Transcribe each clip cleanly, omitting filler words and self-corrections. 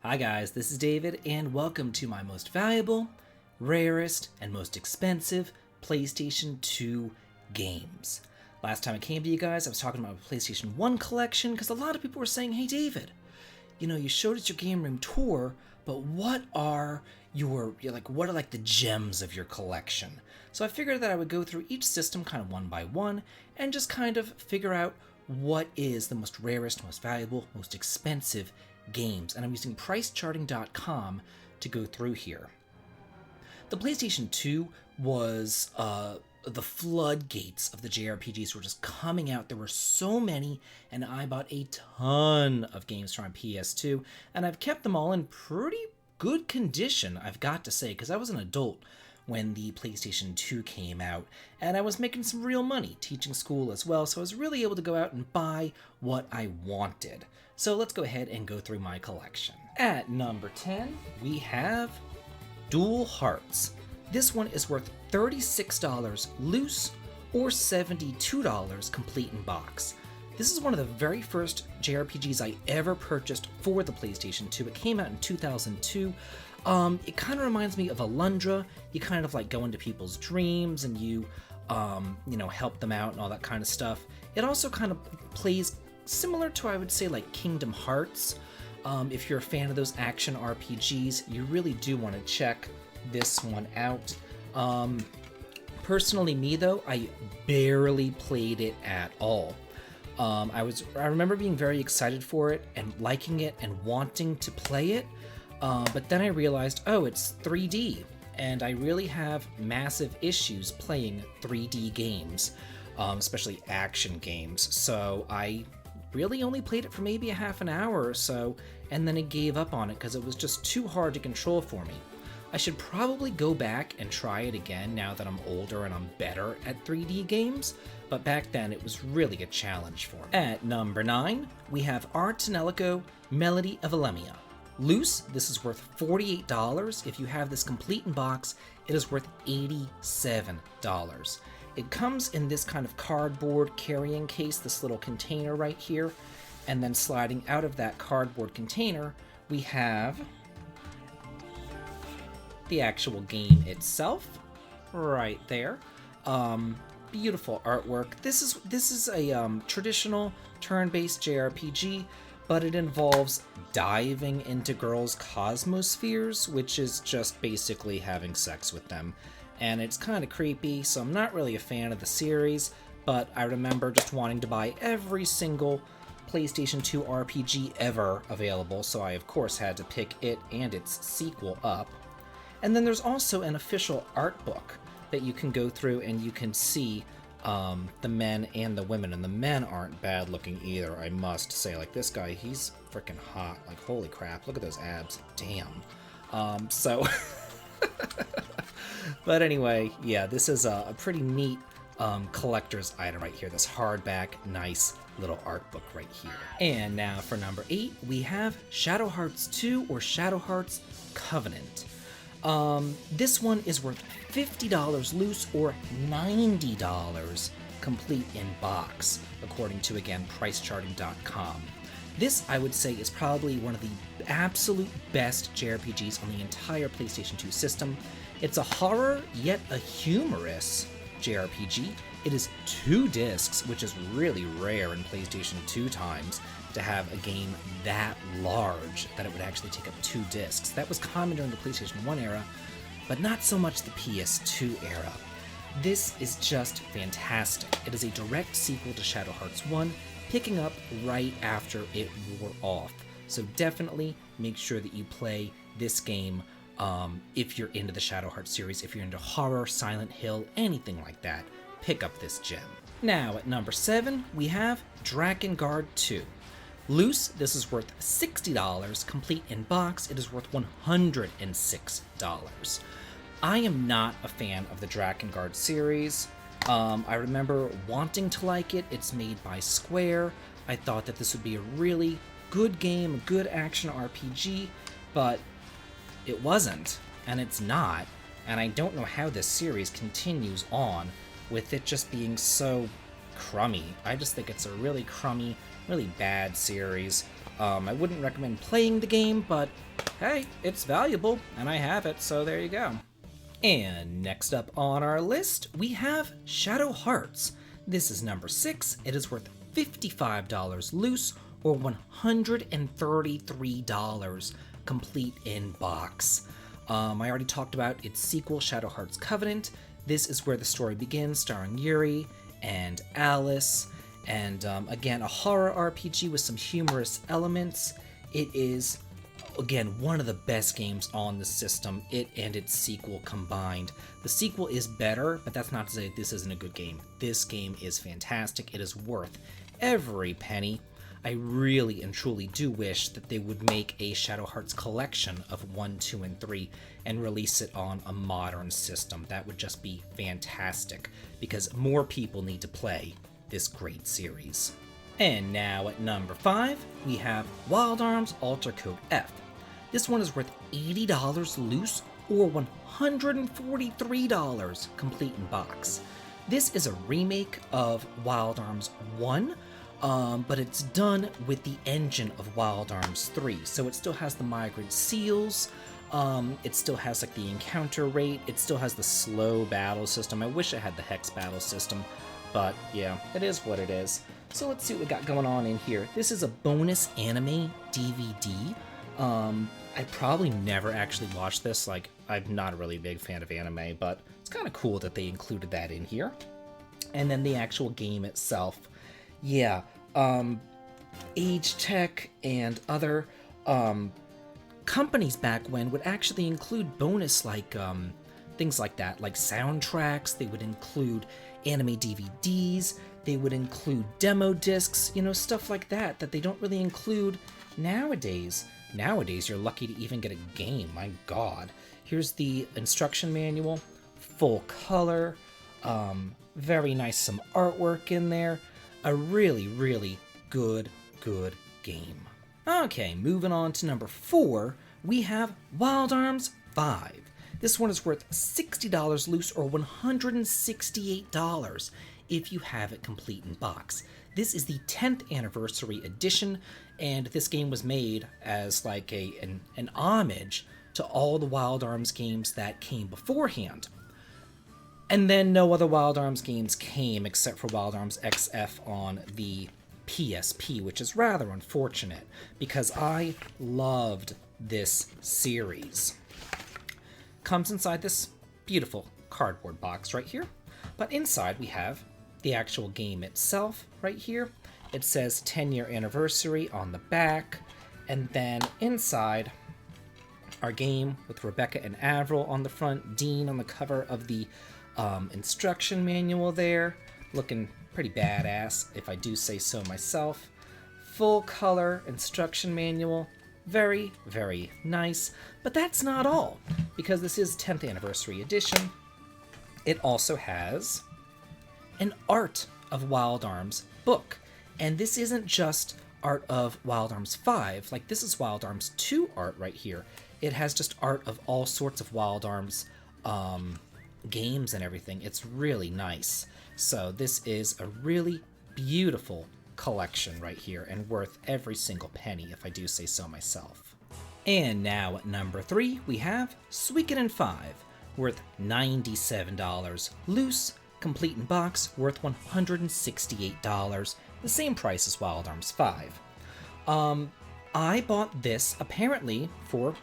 Hi guys, this is David, and welcome to my most valuable, rarest, and most expensive PlayStation 2 games. Last time I came to you guys, I was talking about my PlayStation 1 collection, because a lot of people were saying, hey David, you showed us your game room tour, but what are the gems of your collection? So I figured that I would go through each system kind of one by one, and just kind of figure out what is the most rarest, most valuable, most expensive games, and I'm using pricecharting.com to go through here. The PlayStation 2 was the floodgates of the JRPGs were just coming out. There were so many, and I bought a ton of games from my PS2, and I've kept them all in pretty good condition, I've got to say, because I was an adult when the PlayStation 2 came out, and I was making some real money teaching school as well, so I was really able to go out and buy what I wanted. So let's go ahead and go through my collection. At number 10, we have Dual Hearts. This one is worth $36 loose or $72 complete in box. This is one of the very first JRPGs I ever purchased for the PlayStation 2. It came out in 2002. It kind of reminds me of Alundra. You kind of like go into people's dreams and you help them out and all that kind of stuff. It also kind of plays similar to, I would say, like Kingdom Hearts. If you're a fan of those action RPGs, you really do want to check this one out. Personally, me though, I barely played it at all. I remember being very excited for it and liking it and wanting to play it, but then I realized, oh, it's 3D, and I really have massive issues playing 3D games, especially action games, so I really only played it for maybe a half an hour or so, and then I gave up on it because it was just too hard to control for me. I should probably go back and try it again now that I'm older and I'm better at 3D games, but back then it was really a challenge for me. At number 9, we have our Tonelico Melody of Alemia. Loose, this is worth $48. If you have this complete in box, it is worth $87. It comes in this kind of cardboard carrying case, this little container right here, and then sliding out of that cardboard container, we have the actual game itself, right there. Beautiful artwork. This is a traditional turn-based JRPG, but it involves diving into girls' cosmospheres, which is just basically having sex with them. And it's kind of creepy, so I'm not really a fan of the series, but I remember just wanting to buy every single PlayStation 2 RPG ever available, so I of course had to pick it and its sequel up. And then there's also an official art book that you can go through and you can see the men and the women, and the men aren't bad looking either, I must say. Like this guy, he's freaking hot, like holy crap, look at those abs, damn. But anyway, yeah, this is a pretty neat collector's item right here, this hardback, nice little art book right here. And now for number 8, we have Shadow Hearts 2 or Shadow Hearts Covenant. This one is worth $50 loose or $90 complete in box, according to, again, pricecharting.com. This, I would say, is probably one of the absolute best JRPGs on the entire PlayStation 2 system. It's a horror, yet a humorous JRPG. It is 2 discs, which is really rare in PlayStation 2 times, to have a game that large that it would actually take up 2 discs. That was common during the PlayStation 1 era, but not so much the PS2 era. This is just fantastic. It is a direct sequel to Shadow Hearts 1, picking up right after it wore off. So definitely make sure that you play this game if you're into the Shadow Hearts series, if you're into horror, Silent Hill, anything like that, pick up this gem. Now at number 7, we have Drakengard 2. Loose, this is worth $60. Complete in box, it is worth $106. I am not a fan of the Drakengard series. I remember wanting to like it. It's made by Square. I thought that this would be a really good game, a good action RPG, but it wasn't, and it's not, and I don't know how this series continues on with it just being so crummy. I just think it's a really crummy, really bad series. I wouldn't recommend playing the game, but hey, it's valuable, and I have it, so there you go. And next up on our list, we have Shadow Hearts. This is number 6. It is worth $55 loose, or $133 complete in box. I already talked about its sequel, Shadow Hearts Covenant. This is where the story begins, starring Yuri and Alice, and again, a horror RPG with some humorous elements. It is, again, one of the best games on the system, it and its sequel combined. The sequel is better, but that's not to say this isn't a good game. This game is fantastic. It is worth every penny. I really and truly do wish that they would make a Shadow Hearts collection of 1, 2, and 3 and release it on a modern system. That would just be fantastic, because more people need to play this great series. And now at number 5, we have Wild Arms Alter Code F. This one is worth $80 loose, or $143 complete in box. This is a remake of Wild Arms 1, but it's done with the engine of Wild Arms 3, so it still has the migrant seals, it still has like the encounter rate, it still has the slow battle system. I wish it had the hex battle system, but yeah, it is what it is. So let's see what we got going on in here. This is a bonus anime DVD. I probably never actually watched this, like, I'm not a really big fan of anime, but it's kind of cool that they included that in here. And then the actual game itself. Yeah, Age Tech and other companies back when would actually include bonus like things like that, like soundtracks. They would include anime DVDs, they would include demo discs, you know, stuff like that that they don't really include nowadays. Nowadays, you're lucky to even get a game, my god. Here's the instruction manual, full color, very nice, some artwork in there. A really, really good game. Okay, moving on to number 4, we have Wild Arms 5. This one is worth $60 loose, or $168 if you have it complete in box. This is the 10th anniversary edition, and this game was made as like an homage to all the Wild Arms games that came beforehand. And then no other Wild Arms games came except for Wild Arms XF on the PSP, which is rather unfortunate because I loved this series. Comes inside this beautiful cardboard box right here, but inside we have the actual game itself right here. It says 10-year anniversary on the back, and then inside our game with Rebecca and Avril on the front, Dean on the cover of the instruction manual there, looking pretty badass if I do say so myself. Full color instruction manual, very, very nice. But that's not all, because this is 10th anniversary edition. It also has an Art of Wild Arms book, and this isn't just art of Wild Arms 5, like this is Wild Arms 2 art right here. It has just art of all sorts of Wild Arms games and everything. It's really nice. So this is a really beautiful collection right here, and worth every single penny if I do say so myself. And now at number 3, we have Suikoden 5, worth $97 loose, complete in box, worth $168, the same price as Wild Arms 5. I bought this apparently for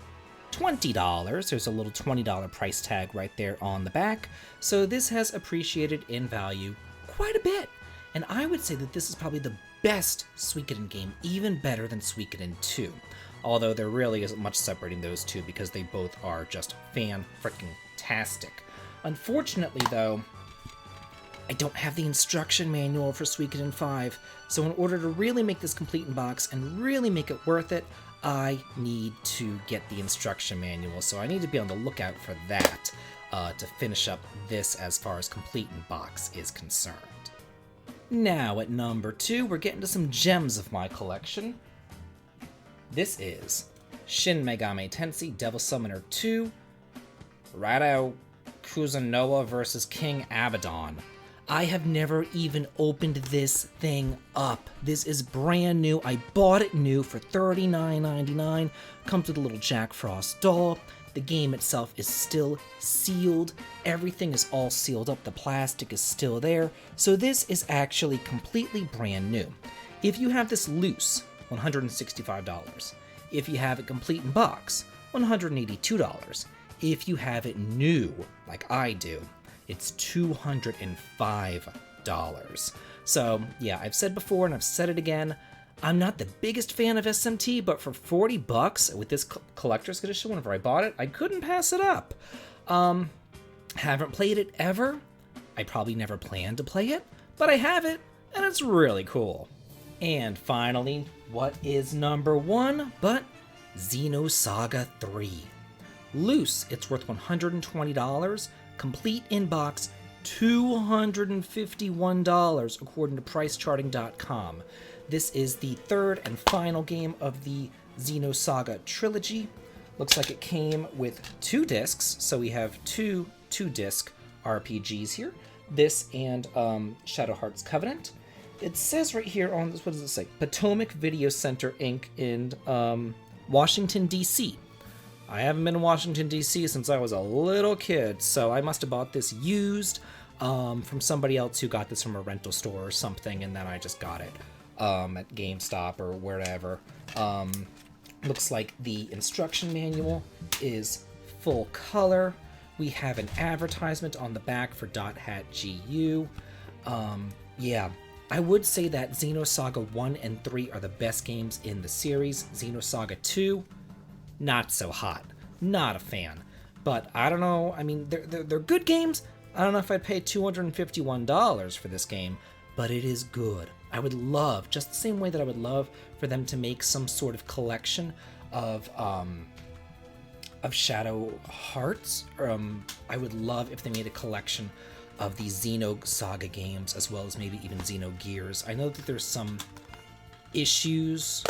$20. There's a little $20 price tag right there on the back, so this has appreciated in value quite a bit. And I would say that this is probably the best Suikoden game, even better than Suikoden 2. Although there really isn't much separating those two because they both are just fan-frickin-tastic. Unfortunately, though, I don't have the instruction manual for Suikoden 5, so in order to really make this complete in box and really make it worth it, I need to get the instruction manual, so I need to be on the lookout for that to finish up this as far as complete in box is concerned. Now at number 2, we're getting to some gems of my collection. This is Shin Megami Tensei Devil Summoner 2, Radao Kuzunoa vs. King Abaddon. I have never even opened this thing up. This is brand new. I bought it new for $39.99. Comes with a little Jack Frost doll. The game itself is still sealed. Everything is all sealed up. The plastic is still there. So this is actually completely brand new. If you have this loose, $165. If you have it complete in box, $182. If you have it new, like I do, it's $205. So yeah, I've said before and I've said it again, I'm not the biggest fan of SMT, but for $40 with this collector's edition, whenever I bought it, I couldn't pass it up. Haven't played it ever. I probably never planned to play it, but I have it, and it's really cool. And finally, what is number one but Xenosaga 3? Loose, it's worth $120. Complete in box, $251 according to pricecharting.com. This is the third and final game of the Xenosaga trilogy. Looks like it came with 2 discs, so we have two disc RPGs here. This and Shadow Hearts Covenant. It says right here on this, what does it say? Potomac Video Center Inc. in Washington, D.C. I haven't been in Washington, D.C. since I was a little kid, so I must have bought this used from somebody else who got this from a rental store or something, and then I just got it at GameStop or wherever. Looks like the instruction manual is full color. We have an advertisement on the back for .hat GU. Yeah, I would say that Xenosaga 1 and 3 are the best games in the series. Xenosaga 2, not so hot. Not a fan. But I don't know, I mean, they're good games. I don't know if I'd pay $251 for this game, but it is good. I would love, just the same way that I would love for them to make some sort of collection of Shadow Hearts. I would love if they made a collection of the Xenosaga games, as well as maybe even Xenogears. I know that there's some issues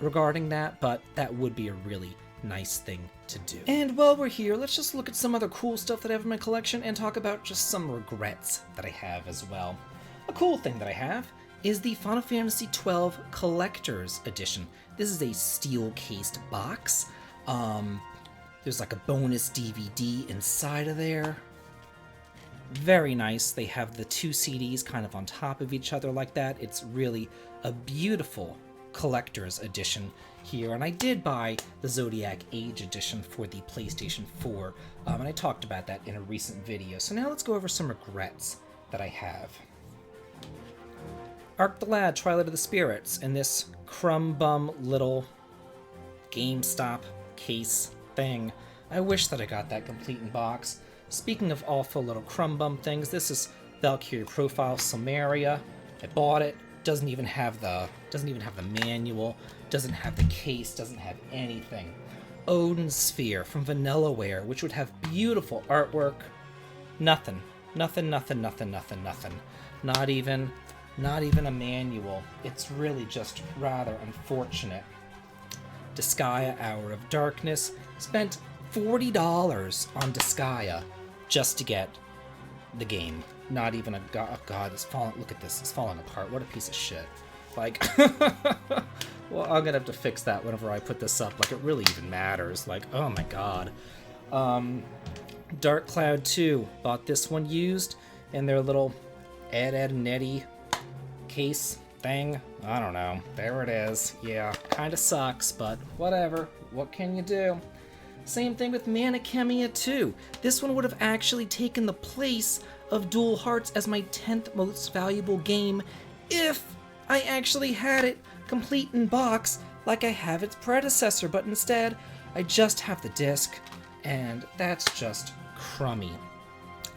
regarding that, but that would be a really nice thing to do. And while we're here, let's just look at some other cool stuff that I have in my collection and talk about just some regrets that I have as well. A cool thing that I have is the Final Fantasy XII Collector's Edition. This is a steel-cased box. There's like a bonus DVD inside of there. Very nice. They have the 2 CDs kind of on top of each other like that. It's really a beautiful collector's edition here, and I did buy the Zodiac Age edition for the PlayStation 4, and I talked about that in a recent video. So now let's go over some regrets that I have. Arc the Lad, Twilight of the Spirits, in this crumb bum little GameStop case thing. I wish that I got that complete in box. Speaking of awful little crumb bum things, this is Valkyrie Profile Samaria. I bought it. Doesn't even have the manual, doesn't have the case, doesn't have anything. Odin Sphere from Vanillaware, which would have beautiful artwork. Nothing. Not even a manual. It's really just rather unfortunate. Disgaea Hour of Darkness. Spent $40 on Disgaea just to get the game. Not even a god. Oh god, it's falling. Look at this. It's falling apart. What a piece of shit. Like, well, I'm gonna have to fix that whenever I put this up. Like, it really even matters. Like, oh my god. Dark Cloud 2. Bought this one used in their little Ed and Eddie case thing. I don't know. There it is. Yeah, kind of sucks, but whatever. What can you do? Same thing with Manichemia 2. This one would have actually taken the place of Dual Hearts as my 10th most valuable game if I actually had it complete in box like I have its predecessor, but instead I just have the disc, and that's just crummy.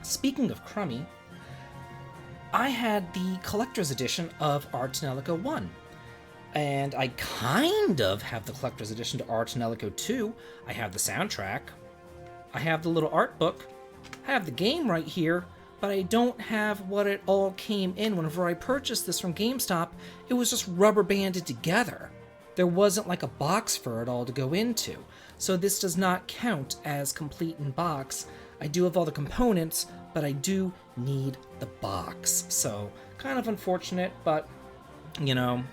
Speaking of crummy, I had the collector's edition of Tonelico 1. And I kind of have the collector's edition to Tonelico 2. I have the soundtrack. I have the little art book. I have the game right here, but I don't have what it all came in. Whenever I purchased this from GameStop, it was just rubber banded together. There wasn't like a box for it all to go into. So this does not count as complete in box. I do have all the components, but I do need the box. So, kind of unfortunate, but, you know,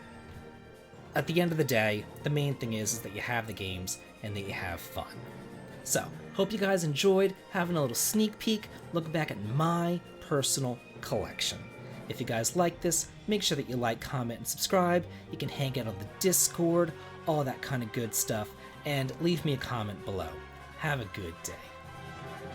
at the end of the day, the main thing is that you have the games and that you have fun. So, hope you guys enjoyed having a little sneak peek, looking back at my personal collection. If you guys like this, make sure that you like, comment, and subscribe. You can hang out on the Discord, all that kind of good stuff, and leave me a comment below. Have a good day.